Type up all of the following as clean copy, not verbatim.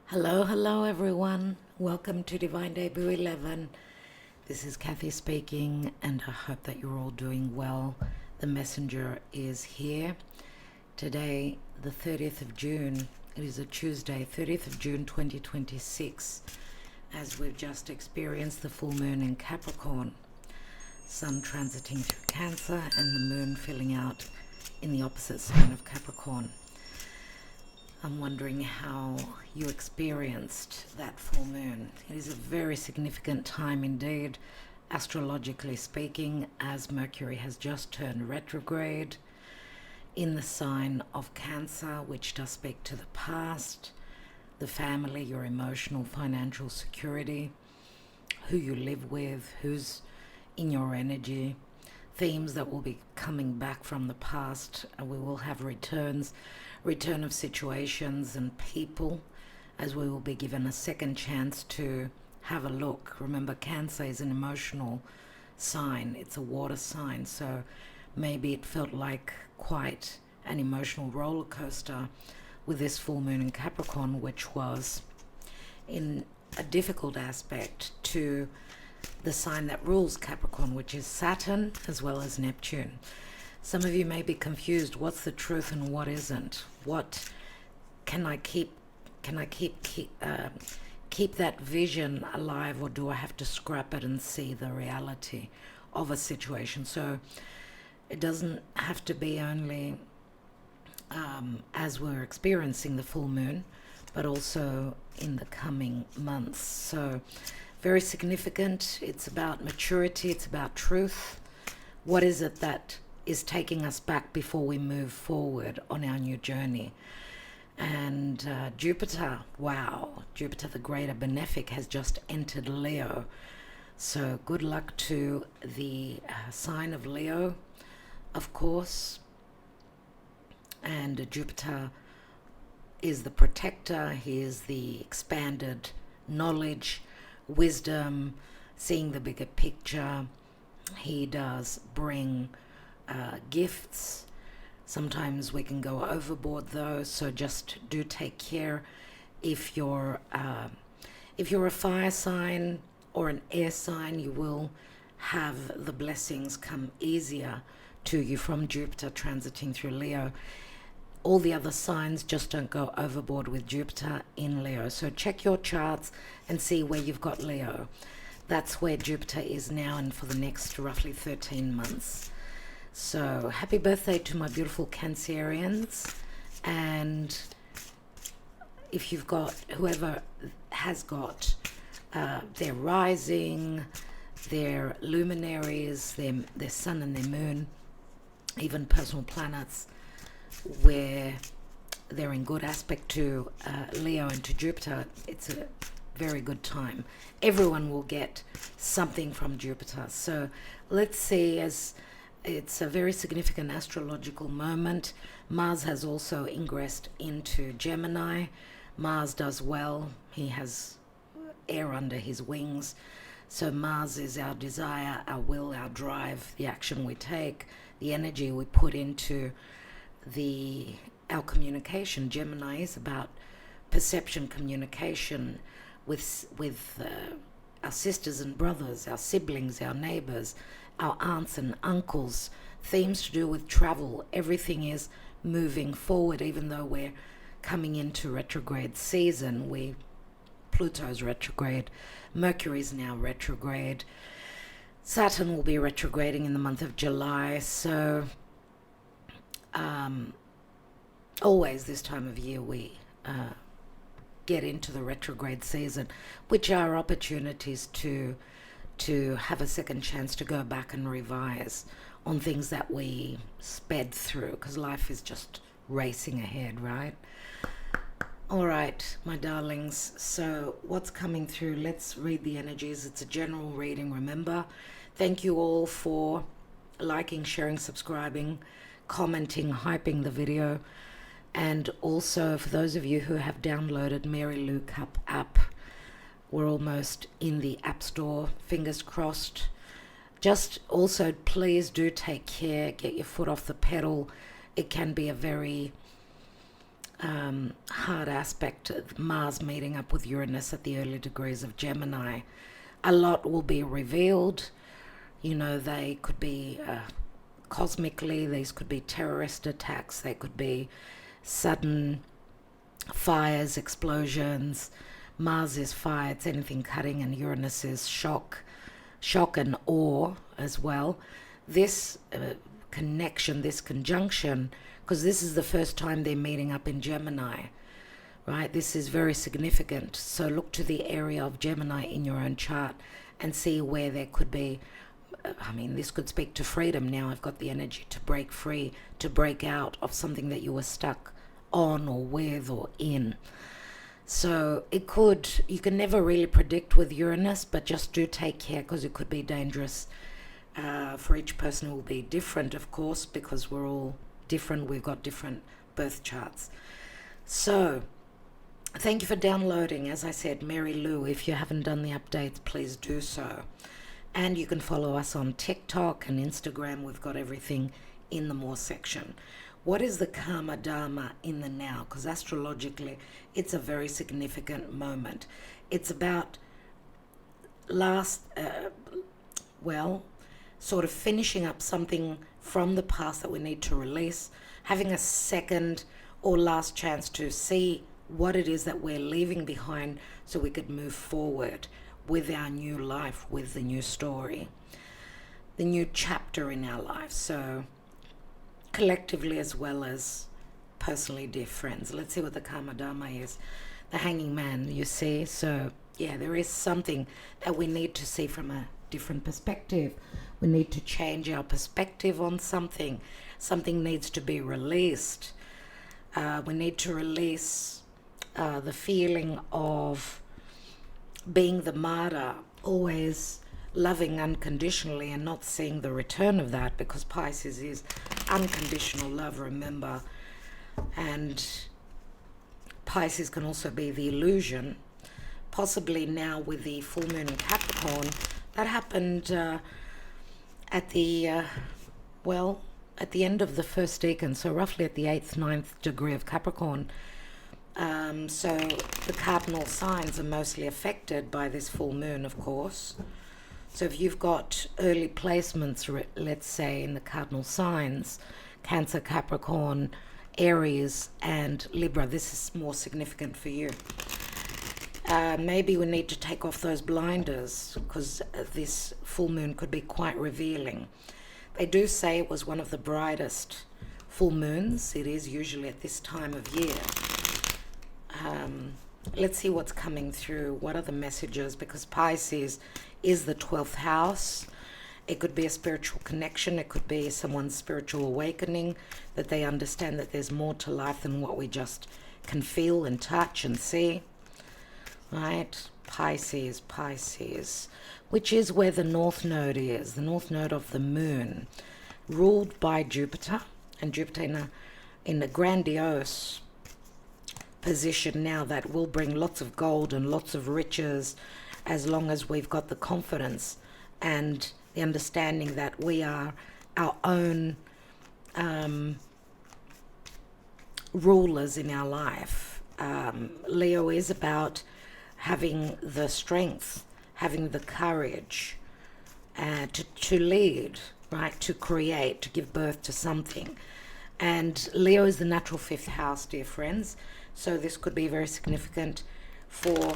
Hello everyone. Welcome to Divine Debut 11. This is Kathy speaking, and I hope that you're all doing well. The messenger is here. Today, the 30th of June, it is a Tuesday, 30th of June 2026, as we've just experienced the full moon in Capricorn, Sun transiting through Cancer, and the moon filling out in the opposite sign of Capricorn. I'm wondering how you experienced that full moon. It is a very significant time indeed, astrologically speaking, as Mercury has just turned retrograde in the sign of Cancer, which does speak to the past, the family, your emotional, financial security, who you live with, who's in your energy, themes that will be coming back from the past. We will have return of situations and people, as we will be given a second chance to have a look. Remember, Cancer is an emotional sign, it's a water sign, so maybe it felt like quite an emotional roller coaster with this full moon in Capricorn, which was in a difficult aspect to the sign that rules Capricorn, which is Saturn as well as Neptune. Some of you may be confused. What's the truth and what isn't? What can I keep? Keep that vision alive, or do I have to scrap it and see the reality of a situation? So it doesn't have to be only as we're experiencing the full moon, but also in the coming months. So very significant. It's about maturity. It's about truth. What is it that is taking us back before we move forward on our new journey? And Jupiter, wow, Jupiter the greater benefic has just entered Leo. So good luck to the sign of Leo, of course. And Jupiter is the protector. He is the expanded knowledge, wisdom, seeing the bigger picture. He does bring gifts. Sometimes we can go overboard though, so just do take care. If you're a fire sign or an air sign, you will have the blessings come easier to you from Jupiter transiting through Leo. All the other signs, just don't go overboard with Jupiter in Leo. So check your charts and see where you've got Leo. That's where Jupiter is now and for the next roughly 13 months. So happy birthday to my beautiful Cancerians. And if you've got, whoever has got their rising, their luminaries, their sun and their moon, even personal planets, where they're in good aspect to Leo and to Jupiter, it's a very good time. Everyone will get something from Jupiter. So let's see, as it's a very significant astrological moment. Mars has also ingressed into Gemini. Mars does well. He has air under his wings. So Mars is our desire, our will, our drive, the action we take, the energy we put into our communication. Gemini is about perception, communication with our sisters and brothers, our siblings, our neighbors, our aunts and uncles, themes to do with travel. Everything is moving forward, even though we're coming into retrograde season. Pluto's retrograde, Mercury's now retrograde, Saturn will be retrograding in the month of July. So always this time of year we get into the retrograde season, which are opportunities to have a second chance to go back and revise on things that we sped through, because life is just racing ahead, right? All right, my darlings, so what's coming through? Let's read the energies. It's a general reading, remember. Thank you all for liking, sharing, subscribing, commenting, hyping the video. And also for those of you who have downloaded Mary Lou Cup app, we're almost in the App Store, fingers crossed. Just also, please do take care, get your foot off the pedal. It can be a very hard aspect of Mars meeting up with Uranus at the early degrees of Gemini. A lot will be revealed. You know, they could be cosmically, these could be terrorist attacks, they could be sudden fires, explosions. Mars is fire, it's anything cutting, and Uranus is shock and awe as well. This connection, this conjunction, because this is the first time they're meeting up in Gemini, right? This is very significant. So look to the area of Gemini in your own chart and see where there could be, I mean, this could speak to freedom. Now I've got the energy to break free, to break out of something that you were stuck on or with or in. So it could, you can never really predict with Uranus, but just do take care because it could be dangerous. For each person it will be different, of course, because we're all different. We've got different birth charts. So thank you for downloading. As I said, Mary Lou, if you haven't done the updates, please do so. And you can follow us on TikTok and Instagram. We've got everything in the more section. What is the karma dharma in the now? Because astrologically, it's a very significant moment. It's about sort of finishing up something from the past that we need to release, having a second or last chance to see what it is that we're leaving behind so we could move forward with our new life, with the new story, the new chapter in our life. So collectively as well as personally, dear friends. Let's see what the karma dharma is. The hanging man, you see. So yeah, there is something that we need to see from a different perspective. We need to change our perspective on something. Something needs to be released. We need to release the feeling of being the martyr, always loving unconditionally and not seeing the return of that, because Pisces is unconditional love, remember. And Pisces can also be the illusion. Possibly now with the full moon in Capricorn, that happened at the end of the first decan, so roughly at the 8th, 9th degree of Capricorn. So the cardinal signs are mostly affected by this full moon, of course. So if you've got early placements, let's say, in the cardinal signs, Cancer, Capricorn, Aries, and Libra, this is more significant for you. Maybe we need to take off those blinders because this full moon could be quite revealing. They do say it was one of the brightest full moons. It is usually at this time of year. Let's see what's coming through. What are the messages? Because Pisces is the 12th house. It could be a spiritual connection. It could be someone's spiritual awakening, that they understand that there's more to life than what we just can feel and touch and see. Right? Pisces, which is where the north node is, the north node of the moon, ruled by Jupiter, and Jupiter in a grandiose position now that will bring lots of gold and lots of riches, as long as we've got the confidence and the understanding that we are our own rulers in our life. Leo is about having the strength, having the courage to lead, right? To create, to give birth to something. And Leo is the natural 5th house, dear friends. So this could be very significant for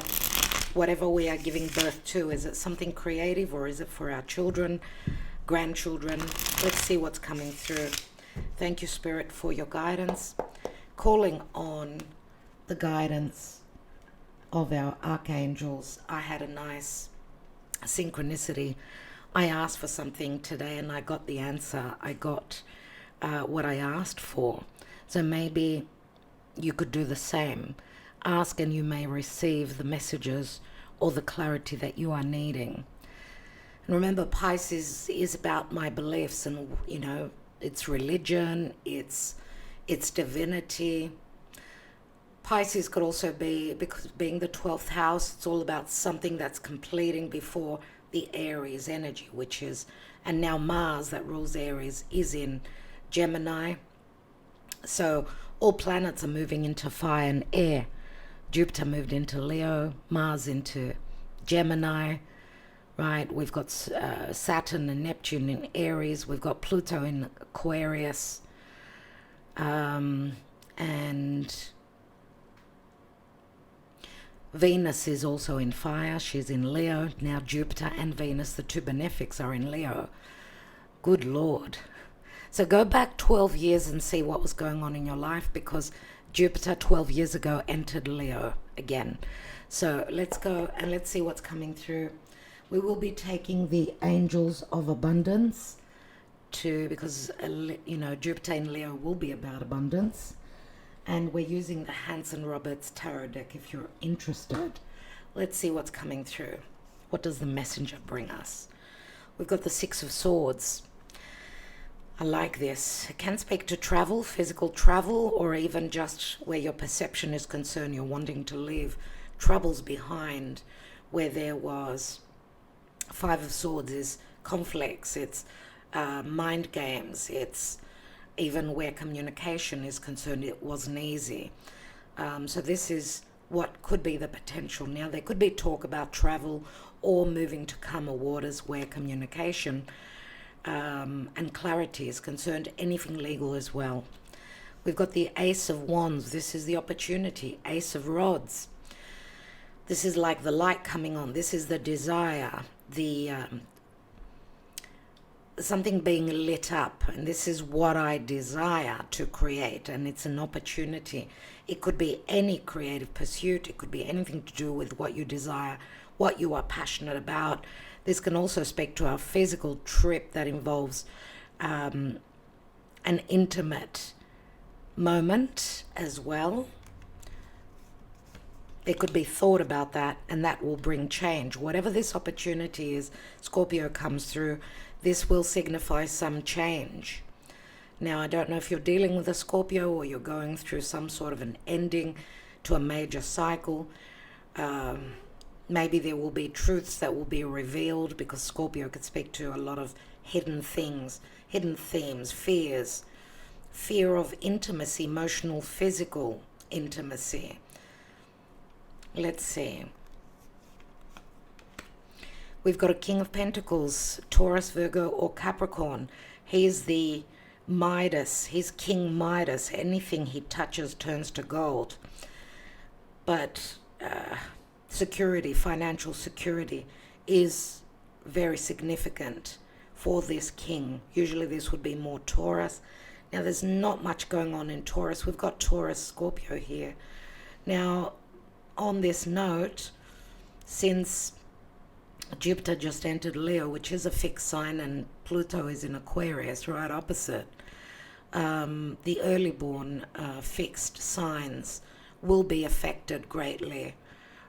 whatever we are giving birth to. Is it something creative or is it for our children, grandchildren? Let's see what's coming through. Thank you, Spirit, for your guidance. Calling on the guidance of our archangels. I had a nice synchronicity. I asked for something today and I got the answer. I got what I asked for. So maybe you could do the same. Ask and you may receive the messages or the clarity that you are needing. And remember, Pisces is about my beliefs, and you know, it's religion, it's divinity. Pisces could also be, because being the 12th house, it's all about something that's completing before the Aries energy, which is, and now Mars that rules Aries is in Gemini. So all planets are moving into fire and air. Jupiter moved into Leo, Mars into Gemini, right? We've got Saturn and Neptune in Aries. We've got Pluto in Aquarius. And Venus is also in fire. She's in Leo. Now Jupiter and Venus, the two benefics, are in Leo. Good Lord. So go back 12 years and see what was going on in your life, because Jupiter 12 years ago entered Leo again. So let's go and let's see what's coming through. We will be taking the angels of abundance because, Jupiter in Leo will be about abundance. And we're using the Hanson Roberts Tarot deck if you're interested. Let's see what's coming through. What does the messenger bring us? We've got the Six of Swords. I like this. It can speak to travel, physical travel, or even just where your perception is concerned. You're wanting to leave troubles behind where there was. Five of Swords is conflicts. It's mind games. It's even where communication is concerned, it wasn't easy. So this is what could be the potential. Now, there could be talk about travel or moving to calmer waters where communication and clarity is concerned, anything legal as well. We've got the Ace of Wands. This is the opportunity. Ace of Rods. This is like the light coming on. This is the desire, the something being lit up, and this is what I desire to create, and it's an opportunity. It could be any creative pursuit. It could be anything to do with what you desire, what you are passionate about. This can also speak to our physical trip that involves an intimate moment as well. There could be thought about that, and that will bring change. Whatever this opportunity is, Scorpio comes through, this will signify some change. Now, I don't know if you're dealing with a Scorpio or you're going through some sort of an ending to a major cycle. Maybe there will be truths that will be revealed, because Scorpio could speak to a lot of hidden things, hidden themes, fears, fear of intimacy, emotional, physical intimacy. Let's see. We've got a King of Pentacles, Taurus, Virgo, or Capricorn. He's the Midas. He's King Midas. Anything he touches turns to gold. But security, financial security, is very significant for this king. Usually this would be more Taurus. Now, there's not much going on in Taurus. We've got Taurus, Scorpio here. Now, on this note, since Jupiter just entered Leo, which is a fixed sign, and Pluto is in Aquarius, right opposite, the early born fixed signs will be affected greatly.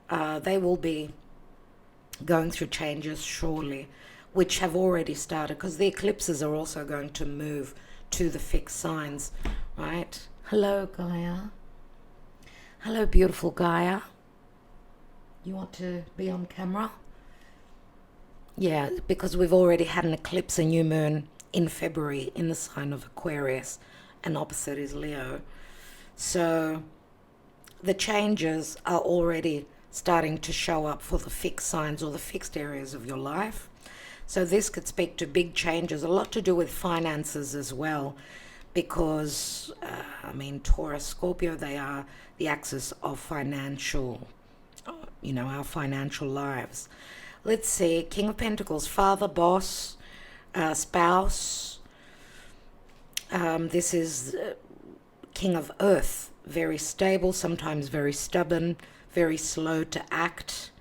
They will be going through changes surely, which have already started, because the eclipses are also going to move to the fixed signs, right? Hello, Gaia. Hello, beautiful Gaia. You want to be on camera? Yeah, because we've already had an eclipse, a new moon in February in the sign of Aquarius, and opposite is Leo. So the changes are already starting to show up for the fixed signs or the fixed areas of your life. So this could speak to big changes, a lot to do with finances as well, because, Taurus, Scorpio, they are the axis of financial, our financial lives. Let's see, King of Pentacles, father, boss, spouse. This is King of Earth, very stable, sometimes very stubborn, very slow to act,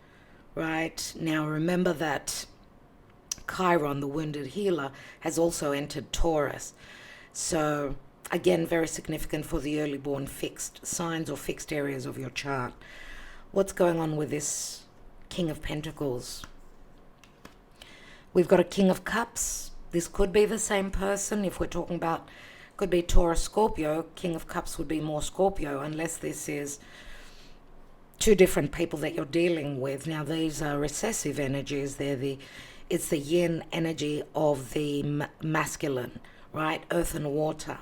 right? Now, remember that Chiron, the wounded healer, has also entered Taurus. So, again, very significant for the early born fixed signs or fixed areas of your chart. What's going on with this King of Pentacles? We've got a King of Cups. This could be the same person. If we're talking about, could be Taurus, Scorpio. King of Cups would be more Scorpio, unless this is two different people that you're dealing with. Now, these are recessive energies. It's the yin energy of the masculine, right? Earth and water.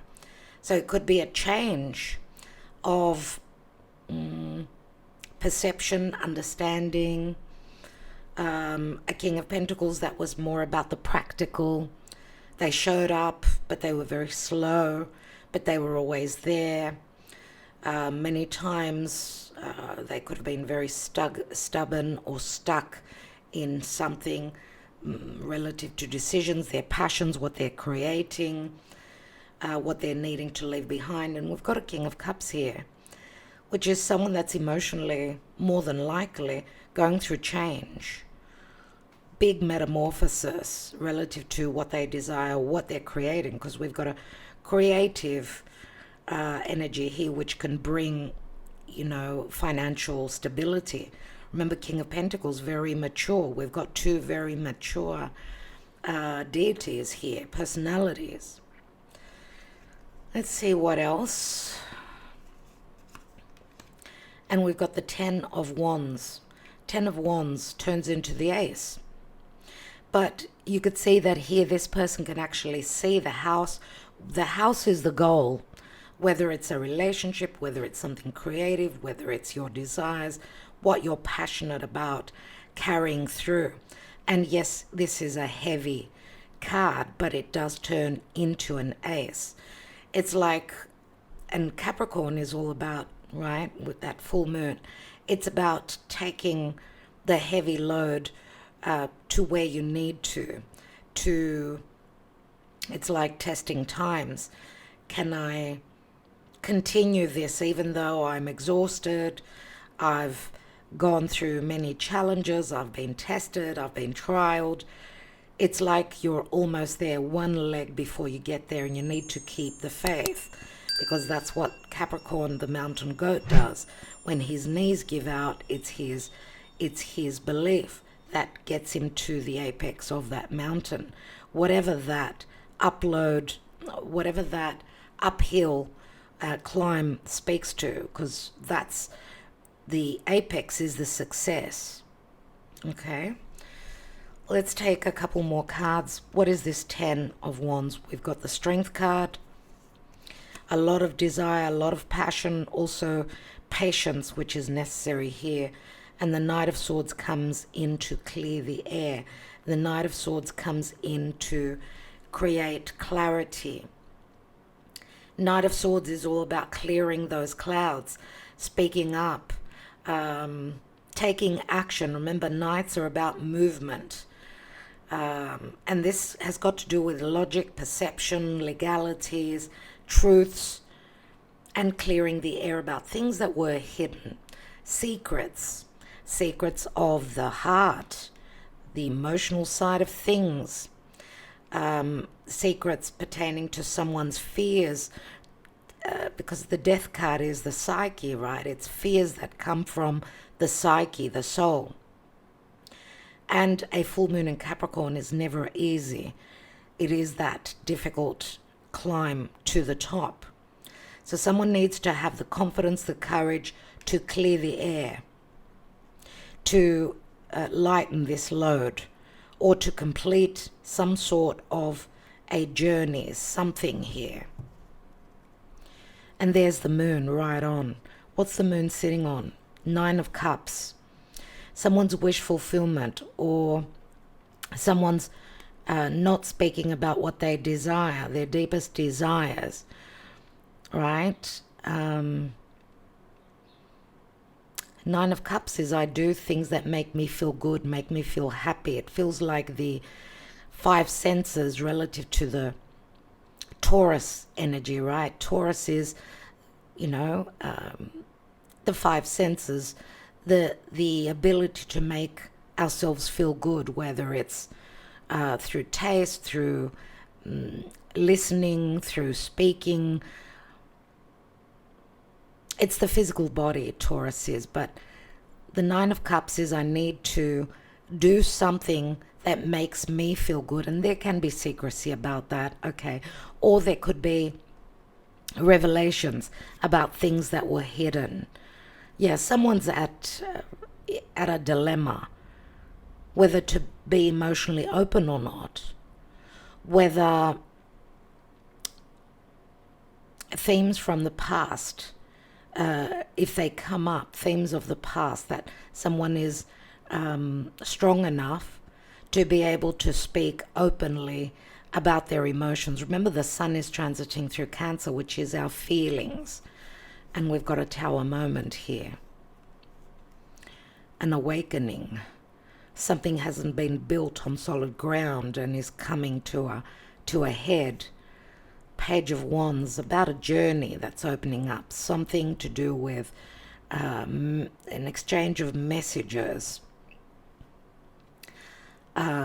So it could be a change of perception, understanding. A King of Pentacles that was more about the practical. They showed up, but they were very slow, but they were always there. Many times they could have been very stubborn or stuck in something relative to decisions, their passions, what they're creating, what they're needing to leave behind. And we've got a King of Cups here, which is someone that's emotionally, more than likely, going through change. Big metamorphosis relative to what they desire, what they're creating, because we've got a creative energy here which can bring, financial stability. Remember, King of Pentacles, very mature. We've got two very mature deities here, personalities. Let's see what else. And we've got the Ten of Wands. Ten of Wands turns into the Ace. But you could see that here this person can actually see the house. The house is the goal, whether it's a relationship, whether it's something creative, whether it's your desires, what you're passionate about carrying through. And yes, this is a heavy card, but it does turn into an ace. It's like, and Capricorn is all about, right, with that full moon, it's about taking the heavy load to where you need to. It's like testing times. Can I continue this even though I'm exhausted? I've gone through many challenges. I've been tested. I've been trialed. It's like you're almost there, one leg before you get there, and you need to keep the faith, because that's what Capricorn, the mountain goat, does. When his knees give out, it's his belief that gets him to the apex of that mountain. Whatever that uphill climb speaks to, because that's the apex is the success. Okay, let's take a couple more cards. What is this Ten of Wands? We've got the Strength card, a lot of desire, a lot of passion, also patience, which is necessary here. And the Knight of Swords comes in to clear the air. The Knight of Swords comes in to create clarity. Knight of Swords is all about clearing those clouds, speaking up, taking action. Remember, Knights are about movement. And this has got to do with logic, perception, legalities, truths, and clearing the air about things that were hidden, secrets of the heart, the emotional side of things, secrets pertaining to someone's fears, because the Death card is the psyche, right? It's fears that come from the psyche, the soul. And a full moon in Capricorn is never easy. It is that difficult climb to the top. So someone needs to have the confidence, the courage to clear the air, to lighten this load, or to complete some sort of a journey, something here. And there's the moon right on. What's the moon sitting on? Nine of Cups. Someone's wish fulfillment, or someone's not speaking about what they desire, their deepest desires, right? Nine of Cups is I do things that make me feel good, make me feel happy. It feels like the five senses relative to the Taurus energy, right? Taurus is, the five senses, the ability to make ourselves feel good, whether it's through taste, through listening, through speaking. It's the physical body, Taurus is, but the Nine of Cups is I need to do something that makes me feel good, and there can be secrecy about that, okay? Or there could be revelations about things that were hidden. Yeah, someone's at a dilemma, whether to be emotionally open or not, whether themes from the past if they come up, themes of the past, that someone is strong enough to be able to speak openly about their emotions. Remember, the sun is transiting through Cancer, which is our feelings. And we've got a Tower moment here. An awakening. Something hasn't been built on solid ground and is coming to a head. Page of Wands, about a journey that's opening up. Something to do with an exchange of messages.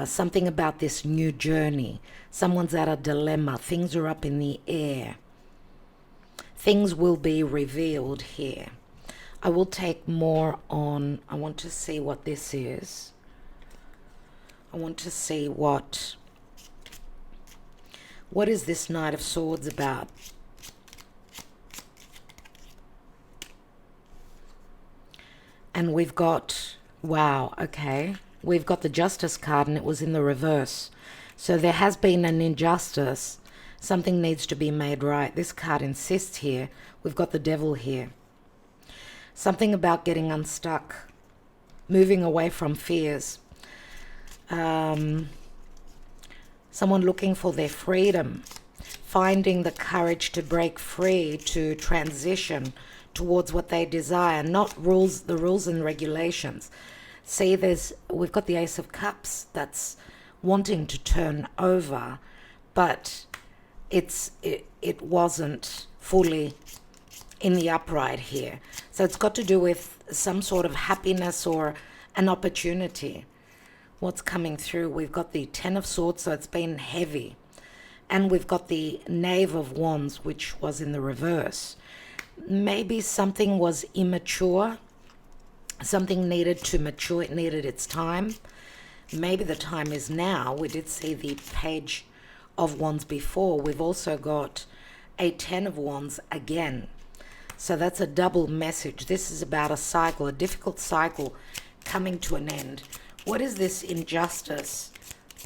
Something about this new journey. Someone's at a dilemma. Things are up in the air. Things will be revealed here. I will take more on, I want to see what this is. I want to see what is this Knight of Swords about? And we've got, wow, okay. We've got the Justice card and it was in the reverse. So there has been an injustice. Something needs to be made right. This card insists here. We've got the Devil here. Something about getting unstuck. Moving away from fears. Someone looking for their freedom. Finding the courage to break free, to transition towards what they desire. Not the rules and regulations. See, we've got the Ace of Cups that's wanting to turn over, but it wasn't fully in the upright here. So it's got to do with some sort of happiness or an opportunity. What's coming through? We've got the Ten of Swords, so it's been heavy. And we've got the Knave of Wands, which was in the reverse. Maybe something was immature. Something needed to mature. It needed its time. Maybe the time is now. We did see the Page of Wands before. We've also got a Ten of Wands again. So that's a double message. This is about a cycle, a difficult cycle coming to an end. What is this injustice?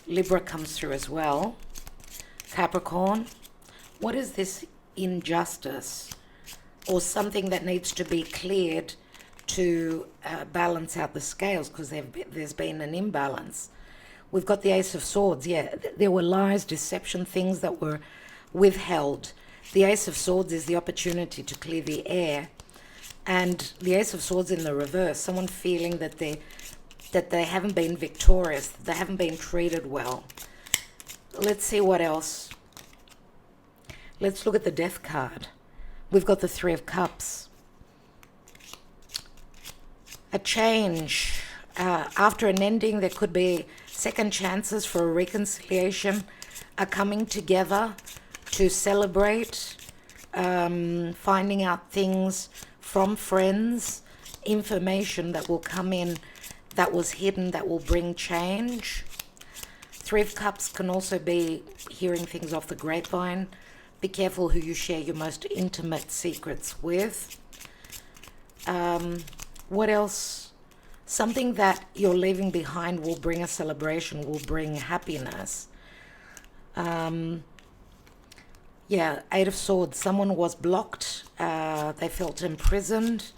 Libra comes through as well. Capricorn. What is this injustice? Or something that needs to be cleared to balance out the scales, because there's been an imbalance. We've got the Ace of Swords. Yeah, there were lies, deception, things that were withheld. The Ace of Swords is the opportunity to clear the air. And the Ace of Swords in the reverse, someone feeling that they haven't been victorious, they haven't been treated well. Let's see what else. Let's look at the Death card. We've got the Three of Cups. A change. After an ending, there could be second chances for a reconciliation, a coming together to celebrate, finding out things from friends, information that will come in that was hidden, that will bring change. Three of Cups can also be hearing things off the grapevine. Be careful who you share your most intimate secrets with. What else? Something that you're leaving behind will bring a celebration, will bring happiness. Yeah, Eight of Swords. Someone was blocked. They felt imprisoned.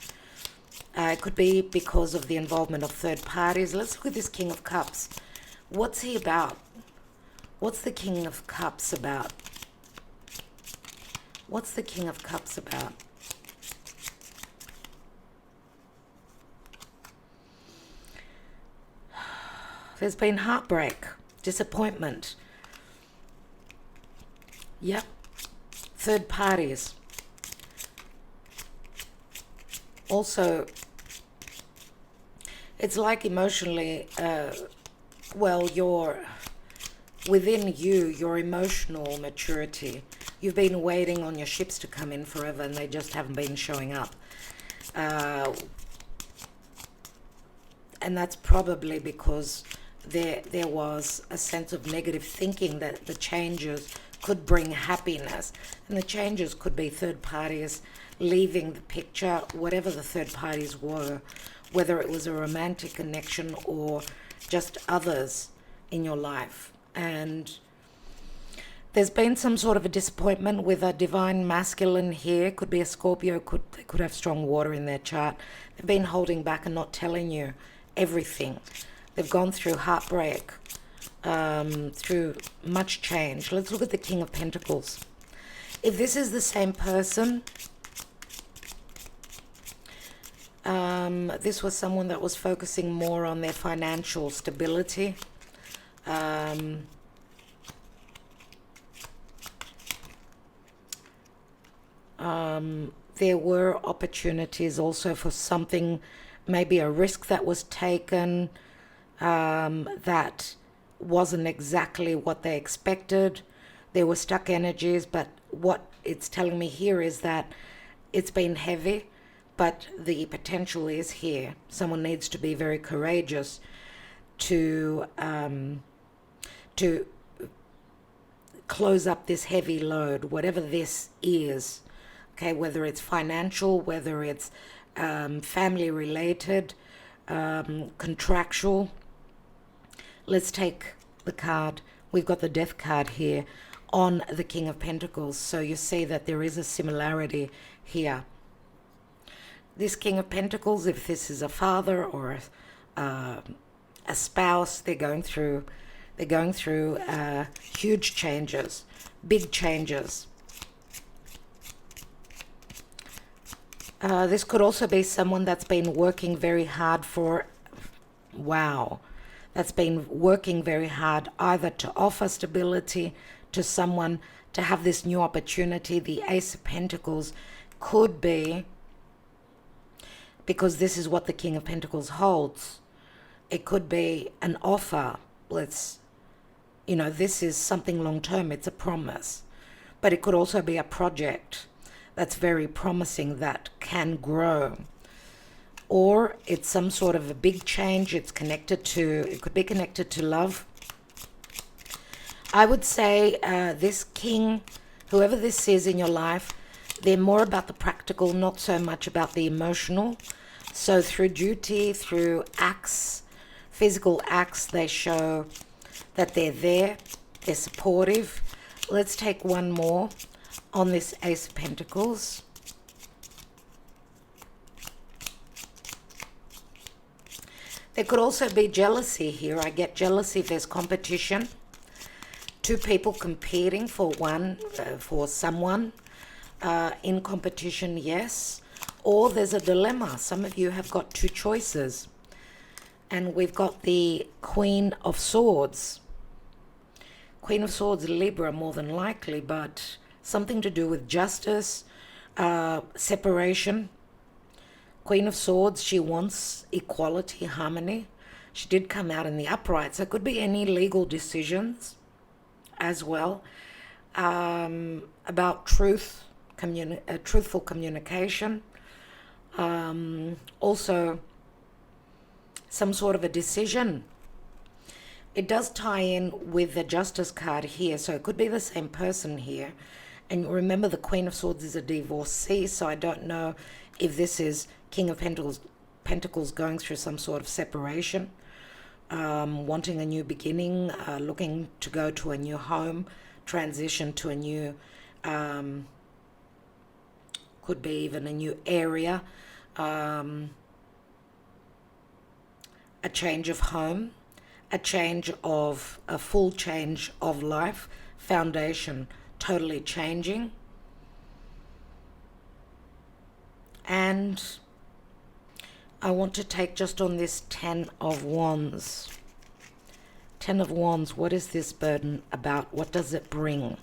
It could be because of the involvement of third parties. Let's look at this King of Cups. What's he about? What's the King of Cups about? What's the King of Cups about? There's been heartbreak, disappointment. Yep. Third parties. Also, it's like emotionally, within your emotional maturity. You've been waiting on your ships to come in forever and they just haven't been showing up. And that's probably because there was a sense of negative thinking that the changes could bring happiness. And the changes could be third parties leaving the picture, whatever the third parties were, whether it was a romantic connection or just others in your life. And There's been some sort of a disappointment with a divine masculine here. Could be a Scorpio, they could have strong water in their chart. They've been holding back and not telling you everything. They've gone through heartbreak, through much change. Let's look at the King of Pentacles. If this is the same person, this was someone that was focusing more on their financial stability. There were opportunities also for something, maybe a risk that was taken that wasn't exactly what they expected. There were stuck energies, but what it's telling me here is that it's been heavy, but the potential is here. Someone needs to be very courageous to close up this heavy load, whatever this is. Okay, whether it's financial, whether it's family related, contractual. Let's take the card. We've got the Death card here on the King of Pentacles. So you see that there is a similarity here. This King of Pentacles, if this is a father or a spouse, they're going through huge changes, big changes. This could also be someone that's been working very hard that's been working very hard either to offer stability to someone, to have this new opportunity. The Ace of Pentacles could be, because this is what the King of Pentacles holds, it could be an offer. This is something long term, it's a promise. But it could also be a project that's very promising that can grow. Or it's some sort of a big change. It could be connected to love. I would say this king, whoever this is in your life, they're more about the practical, not so much about the emotional. So through duty, through acts, physical acts, they show that they're there, they're supportive. Let's take one more on this Ace of Pentacles. There could also be jealousy here. I get jealousy if there's competition. Two people competing for someone in competition, yes. Or there's a dilemma. Some of you have got two choices. And we've got the Queen of Swords. Queen of Swords, Libra, more than likely, but something to do with justice, separation. Queen of Swords, she wants equality, harmony. She did come out in the upright, so it could be any legal decisions as well, about truthful communication. Also, some sort of a decision. It does tie in with the Justice card here, so it could be the same person here. And remember, the Queen of Swords is a divorcee, so I don't know if this is King of Pentacles going through some sort of separation, wanting a new beginning, looking to go to a new home, transition to a new, could be even a new area, a change of home, a full change of life, foundation totally changing. And I want to take just on this 10 of Wands. 10 of Wands, what is this burden about? What does it bring?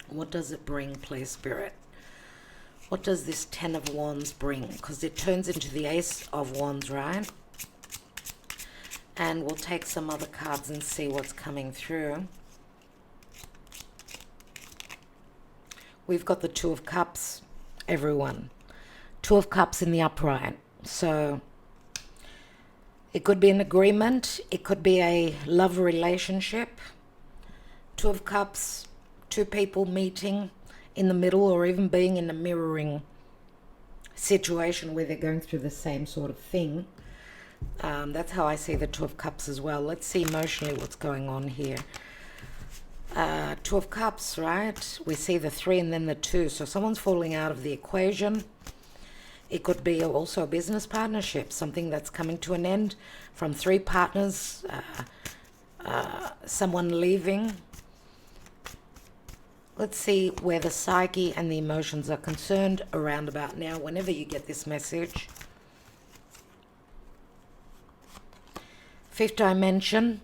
What does it bring, please, Spirit? What does this 10 of Wands bring? Because it turns into the Ace of Wands, right? And we'll take some other cards and see what's coming through. We've got the Two of Cups, everyone. Two of Cups in the upright. So it could be an agreement. It could be a love relationship. Two of Cups, two people meeting in the middle, or even being in a mirroring situation where they're going through the same sort of thing. That's how I see the Two of Cups as well. Let's see emotionally what's going on here. Two of Cups, right? We see the 3 and then the 2. So someone's falling out of the equation. It could be also a business partnership, something that's coming to an end from 3 partners, someone leaving. Let's see where the psyche and the emotions are concerned around about now, whenever you get this message. 5th dimension.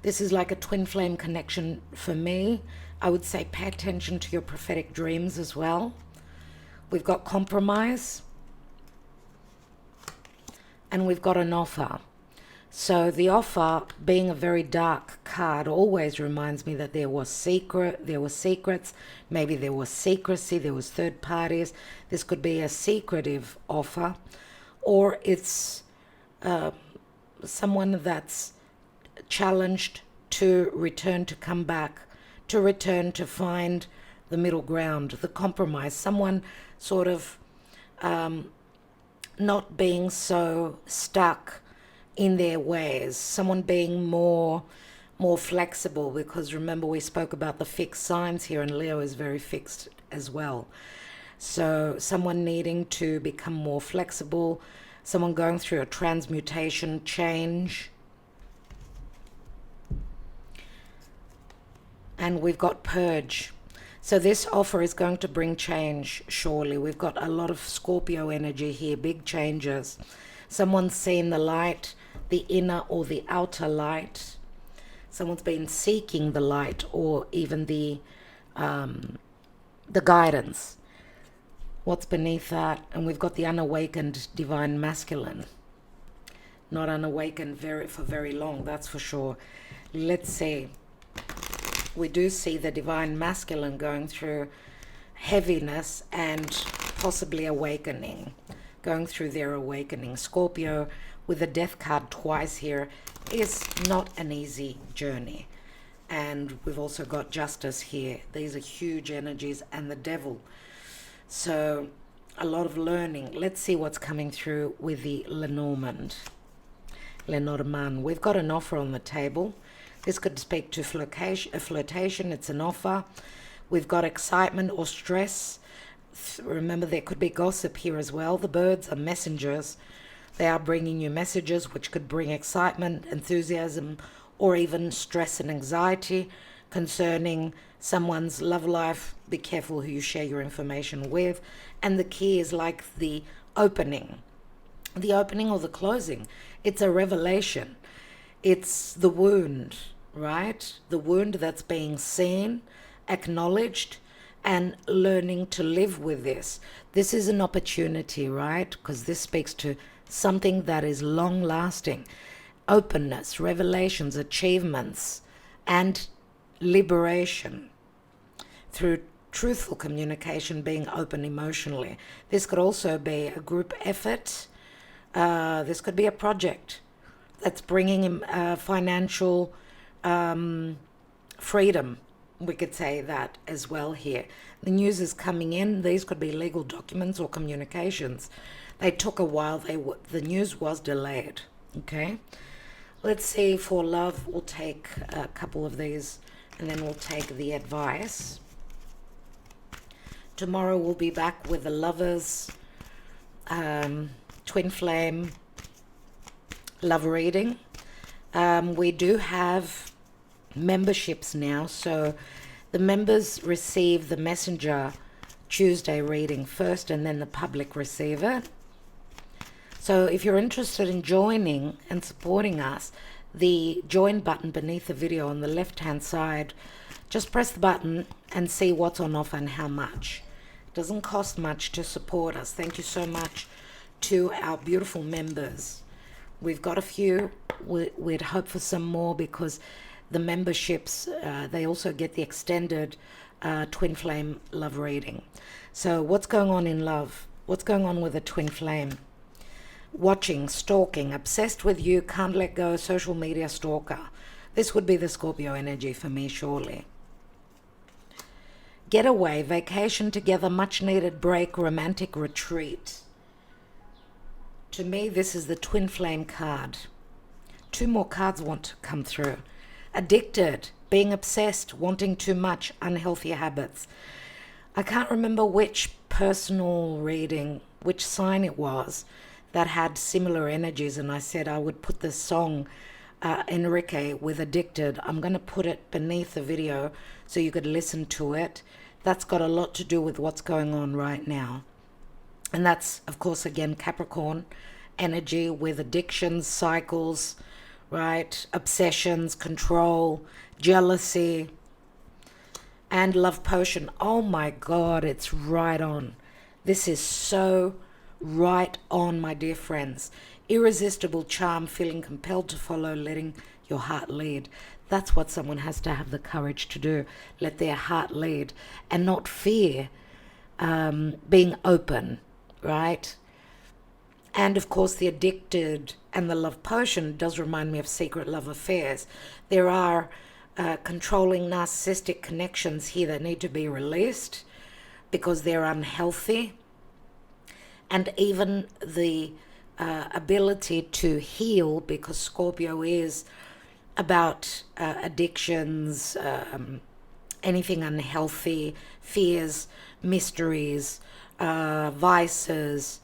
This is like a twin flame connection for me. I would say pay attention to your prophetic dreams as well. We've got compromise. And we've got an offer. So the offer, being a very dark card, always reminds me that there were secrets, maybe there was secrecy, there was third parties. This could be a secretive offer, or it's someone that's challenged to return, to come back, to return, to find the middle ground, the compromise, someone sort of not being so stuck in their ways, someone being more flexible, because remember we spoke about the fixed signs here, and Leo is very fixed as well. So someone needing to become more flexible, someone going through a transmutation, change. And we've got purge. So this offer is going to bring change, surely. We've got a lot of Scorpio energy here, big changes. Someone's seen the light, the inner or the outer light. Someone's been seeking the light, or even the guidance. What's beneath that? And we've got the unawakened divine masculine. Not unawakened for very long, that's for sure. Let's see. We do see the divine masculine going through heaviness and possibly awakening, going through their awakening. Scorpio with the death card twice here is not an easy journey. And we've also got justice here. These are huge energies, and the devil. So a lot of learning. Let's see what's coming through with the Lenormand. Lenormand. We've got an offer on the table. This could speak to flirtation. It's an offer. We've got excitement or stress. Remember, there could be gossip here as well. The birds are messengers. They are bringing you messages which could bring excitement, enthusiasm, or even stress and anxiety concerning someone's love life. Be careful who you share your information with. And the key is like the opening or the closing. It's a revelation. It's the wound, right? The wound that's being seen, acknowledged, and learning to live with this. This is an opportunity, right? Because this speaks to something that is long lasting. Openness, revelations, achievements, and liberation through truthful communication, being open emotionally. This could also be a group effort. This could be a project that's bringing financial freedom. We could say that as well here. The news is coming in. These could be legal documents or communications. They took a while. The news was delayed. Okay. Let's see for love. We'll take a couple of these, and then we'll take the advice. Tomorrow we'll be back with the lovers, twin flame, love reading. We do have memberships now, so the members receive the messenger Tuesday reading first, and then the public receive it. So if you're interested in joining and supporting us, the join button beneath the video on the left hand side, just press the button and see what's on offer and how much. It doesn't cost much to support us. Thank you so much to our beautiful members. We've got a few. We'd hope for some more, because the memberships, they also get the extended twin flame love reading. So what's going on in love? What's going on with a twin flame? Watching, stalking, obsessed with you, can't let go, social media stalker. This would be the Scorpio energy for me, surely. Getaway, vacation together, much needed break, romantic retreat. To me, this is the twin flame card. Two more cards want to come through. Addicted, being obsessed, wanting too much, unhealthy habits. I can't remember which personal reading, which sign it was that had similar energies, and I said I would put this song, Enrique with Addicted. I'm going to put it beneath the video so you could listen to it. That's got a lot to do with what's going on right now. And that's, of course, again, Capricorn energy with addictions, cycles, right? Obsessions, control, jealousy, and love potion. Oh my God, it's right on. This is so right on, my dear friends. Irresistible charm, feeling compelled to follow, letting your heart lead. That's what someone has to have the courage to do. Let their heart lead and not fear being open, right? And of course, the addicted and the love potion does remind me of secret love affairs. There are controlling narcissistic connections here that need to be released because they're unhealthy. And even the ability to heal, because Scorpio is about addictions, anything unhealthy, fears, mysteries, vices,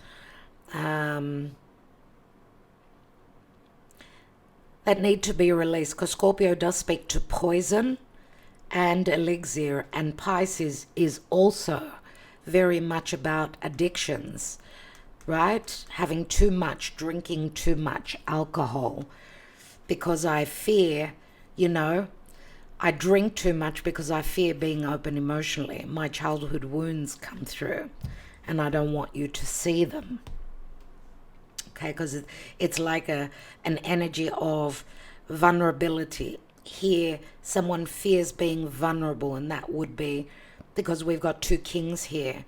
that need to be released, because Scorpio does speak to poison and elixir, and Pisces is also very much about addictions, right? Having too much, drinking too much alcohol, because I fear, I drink too much because I fear being open emotionally. My childhood wounds come through and I don't want you to see them. Okay, because it's like an energy of vulnerability. Here, someone fears being vulnerable, and that would be because we've got two kings here.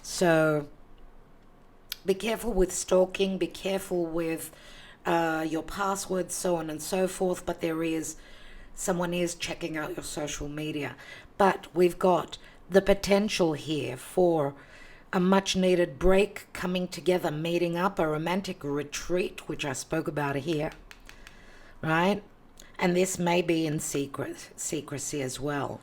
So be careful with stalking, be careful with your passwords, so on and so forth. But someone is checking out your social media. But we've got the potential here for a much needed break, coming together, meeting up, a romantic retreat, which I spoke about here, right? And this may be in secrecy as well.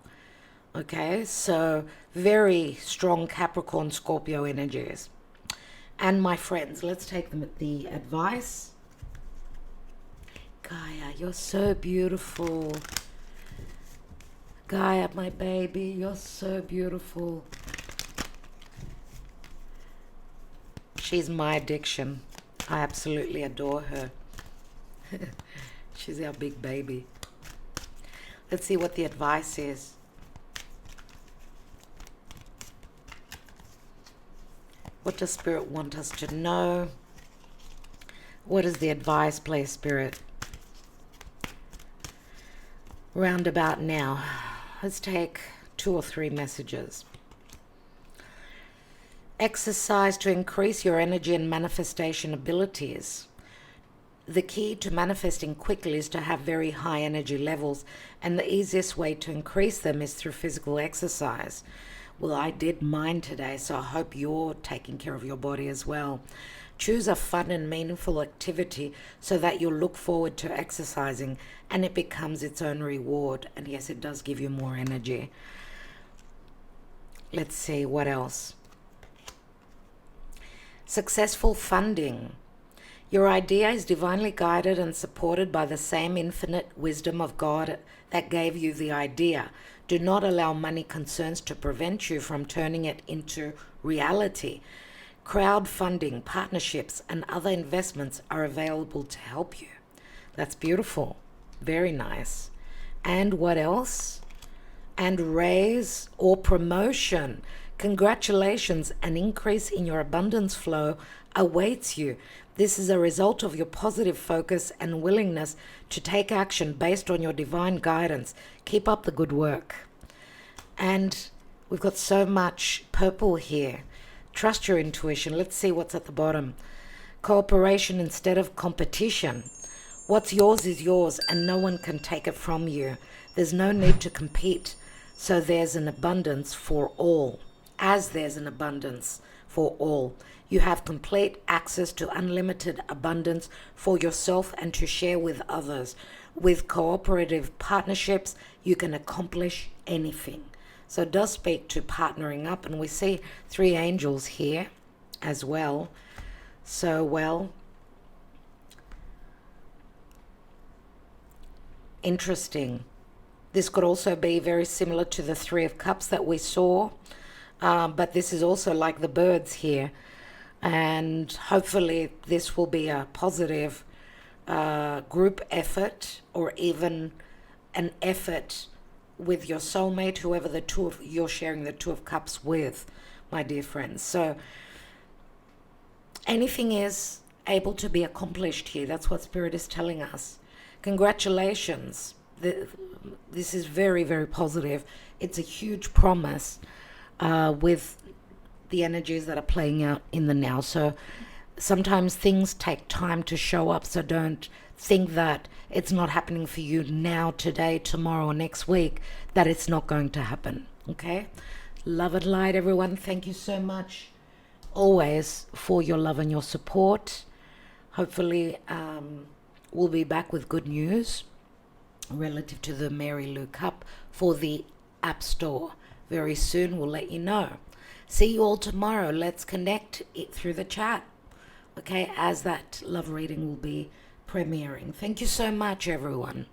Okay, so very strong Capricorn Scorpio energies. And my friends, let's take them at the advice. Gaia, you're so beautiful. Gaia, my baby, you're so beautiful. She's my addiction. I absolutely adore her. She's our big baby. Let's see what the advice is. What does Spirit want us to know? What is the advice, please, Spirit? Roundabout now. Let's take 2 or 3 messages. Exercise to increase your energy and manifestation abilities. The key to manifesting quickly is to have very high energy levels, and the easiest way to increase them is through physical exercise. Well, I did mine today, so I hope you're taking care of your body as well. Choose a fun and meaningful activity so that you'll look forward to exercising and it becomes its own reward. And yes, it does give you more energy. Let's see what else. Successful funding. Your idea is divinely guided and supported by the same infinite wisdom of God that gave you the idea. Do not allow money concerns to prevent you from turning it into reality. Crowdfunding, partnerships, and other investments are available to help you. That's beautiful. Very nice. And what else? And raise or promotion. Congratulations, an increase in your abundance flow awaits you. This is a result of your positive focus and willingness to take action based on your divine guidance. Keep up the good work. And we've got so much purple here. Trust your intuition. Let's see what's at the bottom. Cooperation instead of competition. What's yours is yours and no one can take it from you. There's no need to compete. So there's an abundance for all. As there's an abundance for all. You have complete access to unlimited abundance for yourself and to share with others. With cooperative partnerships, you can accomplish anything. So it does speak to partnering up, and we see 3 angels here as well. So, well, interesting. This could also be very similar to the 3 of Cups that we saw, but this is also like the birds here. And hopefully this will be a positive group effort, or even an effort with your soulmate, whoever you're sharing the 2 of Cups with, my dear friends. So anything is able to be accomplished here. That's what Spirit is telling us. Congratulations. This is very, very positive. It's a huge promise with the energies that are playing out in the now. So sometimes things take time to show up, so don't think that it's not happening for you now, today, tomorrow, or next week, that it's not going to happen. Okay? Love and light, everyone. Thank you so much always for your love and your support. Hopefully we'll be back with good news relative to the Mary Lou Cup for the App Store. Very soon we'll let you know. See you all tomorrow. Let's connect it through the chat, okay, as that love reading will be premiering. Thank you so much, everyone.